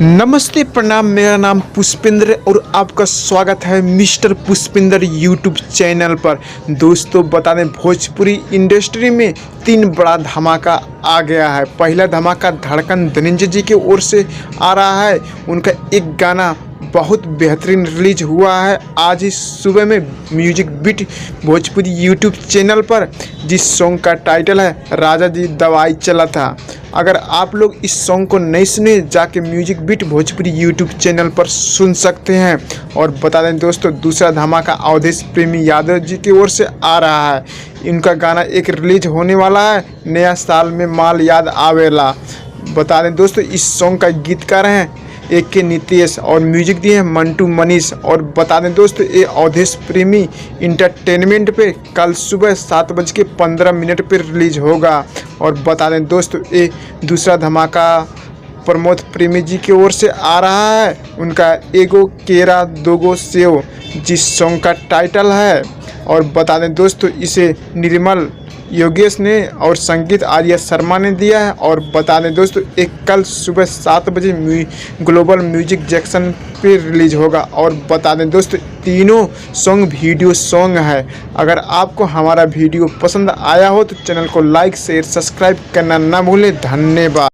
नमस्ते प्रणाम। मेरा नाम पुष्पेंद्र और आपका स्वागत है मिस्टर पुष्पेंद्र यूट्यूब चैनल पर। दोस्तों बता दें, भोजपुरी इंडस्ट्री में 3 बड़ा धमाका आ गया है। पहला धमाका धड़कन धनंजय जी की ओर से आ रहा है। उनका एक गाना बहुत बेहतरीन रिलीज हुआ है आज ही सुबह में music beat Bhojpuri YouTube channel पर, जिस सॉन्ग का टाइटल है राजा जी दवाई चला था। अगर आप लोग इस सॉन्ग को नहीं सुने, जाके music beat Bhojpuri YouTube channel पर सुन सकते हैं। और बता दें दोस्तों, दूसरा धमाका अवधेश प्रेमी यादव जी की ओर से आ रहा है। इनका गाना एक रिलीज होने वाला है, नया साल में माल याद आवेला। बता दें दोस्तों, इस सॉन्ग का गीतकार हैं AK नीतीश और म्यूजिक दिए हैं मंटू मनीष। और बता दें दोस्तों, ये अवधेश प्रेमी इंटरटेनमेंट पे कल सुबह 7:15 पे रिलीज होगा। और बता दें दोस्तों, ये दूसरा धमाका प्रमोद प्रेमी जी की ओर से आ रहा है। उनका एगो केरा दोगो सेव, जिस सॉन्ग का टाइटल है। और बता दें दोस्तों, इसे निर्मल योगेश ने और संगीत आर्या शर्मा ने दिया है। और बता दें दोस्तों, एक कल सुबह 7 बजे ग्लोबल म्यूजिक जंक्शन पे रिलीज होगा। और बता दें दोस्तों, तीनों सॉन्ग वीडियो सॉन्ग है। अगर आपको हमारा वीडियो पसंद आया हो तो चैनल को लाइक शेयर सब्सक्राइब करना ना भूलें। धन्यवाद।